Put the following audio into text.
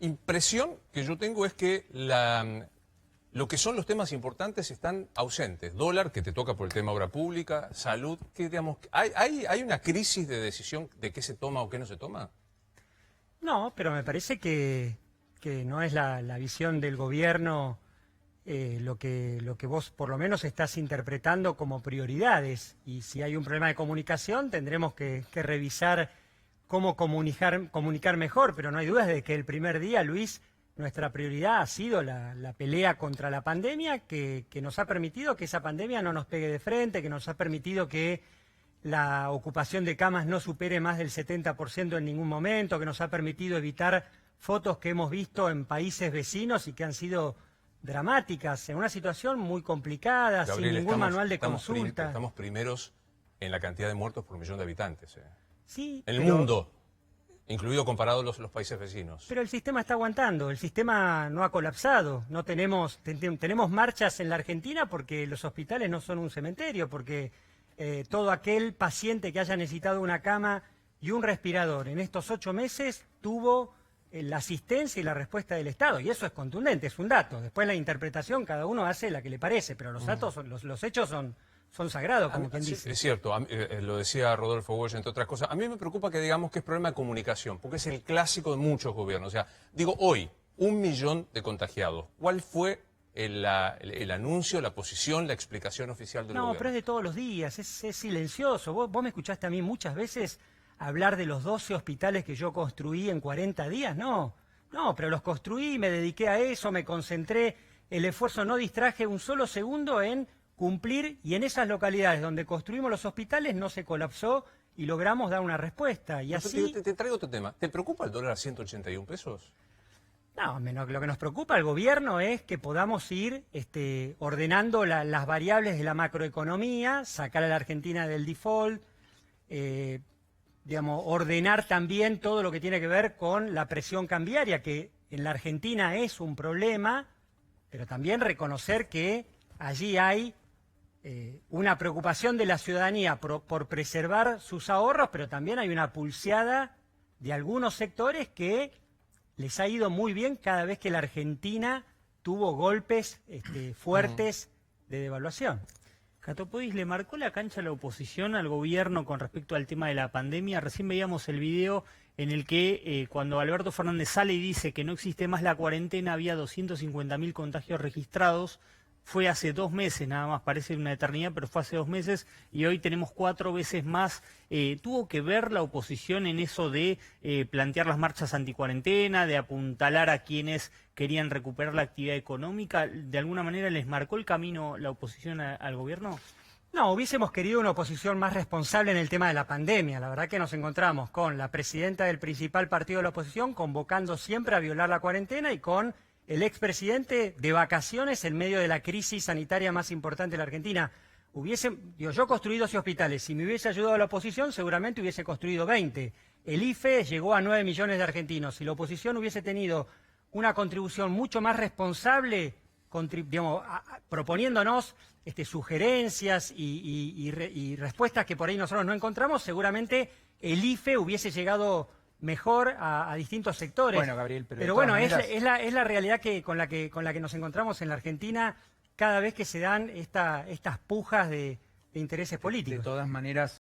impresión que yo tengo es que lo que son los temas importantes están ausentes. Dólar, que te toca por el tema obra pública, salud, que digamos, ¿hay una crisis de decisión de qué se toma o qué no se toma? No, pero me parece que no es la visión del gobierno lo que vos por lo menos estás interpretando como prioridades. Y si hay un problema de comunicación, tendremos que revisar cómo comunicar mejor, pero no hay dudas de que el primer día, Luis, nuestra prioridad ha sido la pelea contra la pandemia, que nos ha permitido que esa pandemia no nos pegue de frente, que nos ha permitido que la ocupación de camas no supere más del 70% en ningún momento, que nos ha permitido evitar fotos que hemos visto en países vecinos y que han sido dramáticas, en una situación muy complicada, Gabriel, sin ningún manual de consulta. Estamos primeros en la cantidad de muertos por millón de habitantes. Sí, el mundo, incluido comparado los países vecinos. Pero el sistema está aguantando, el sistema no ha colapsado. No tenemos marchas en la Argentina porque los hospitales no son un cementerio, porque todo aquel paciente que haya necesitado una cama y un respirador en estos 8 meses tuvo la asistencia y la respuesta del Estado. Y eso es contundente, es un dato. Después la interpretación cada uno hace la que le parece, pero los datos, los hechos son sagrados, como quien dice. Es cierto, lo decía Rodolfo Walsh, entre otras cosas. A mí me preocupa que digamos que es problema de comunicación, porque es el clásico de muchos gobiernos. O sea, digo, hoy, 1 millón de contagiados. ¿Cuál fue el anuncio, la posición, la explicación oficial del gobierno? No, pero es de todos los días, es silencioso. Vos me escuchaste a mí muchas veces hablar de los 12 hospitales que yo construí en 40 días. No, pero los construí, me dediqué a eso, me concentré. El esfuerzo no distraje un solo segundo en cumplir, y en esas localidades donde construimos los hospitales no se colapsó y logramos dar una respuesta. Y así... Te traigo otro tema. ¿Te preocupa el dólar a 181 pesos? No, lo que nos preocupa al gobierno es que podamos ir ordenando las variables de la macroeconomía, sacar a la Argentina del default, ordenar también todo lo que tiene que ver con la presión cambiaria, que en la Argentina es un problema, pero también reconocer que allí hay una preocupación de la ciudadanía por preservar sus ahorros, pero también hay una pulseada de algunos sectores que les ha ido muy bien cada vez que la Argentina tuvo golpes fuertes de devaluación. Catopodis, ¿le marcó la cancha a la oposición al gobierno con respecto al tema de la pandemia? Recién veíamos el video en el que cuando Alberto Fernández sale y dice que no existe más la cuarentena, había 250.000 contagios registrados. Fue hace 2 meses, nada más, parece una eternidad, pero fue hace 2 meses y hoy tenemos 4 veces más. ¿Tuvo que ver la oposición en eso de plantear las marchas anticuarentena, de apuntalar a quienes querían recuperar la actividad económica? ¿De alguna manera les marcó el camino la oposición al gobierno? No, hubiésemos querido una oposición más responsable en el tema de la pandemia. La verdad que nos encontramos con la presidenta del principal partido de la oposición convocando siempre a violar la cuarentena y con el expresidente de vacaciones en medio de la crisis sanitaria más importante de la Argentina. Yo construí 12 hospitales. Si me hubiese ayudado la oposición, seguramente hubiese construido 20. El IFE llegó a 9 millones de argentinos. Si la oposición hubiese tenido una contribución mucho más responsable, proponiéndonos sugerencias y respuestas que por ahí nosotros no encontramos, seguramente el IFE hubiese llegado mejor a distintos sectores. Bueno, Gabriel, pero bueno, maneras... es la realidad con la que nos encontramos en la Argentina cada vez que se dan estas pujas de intereses políticos. De todas maneras,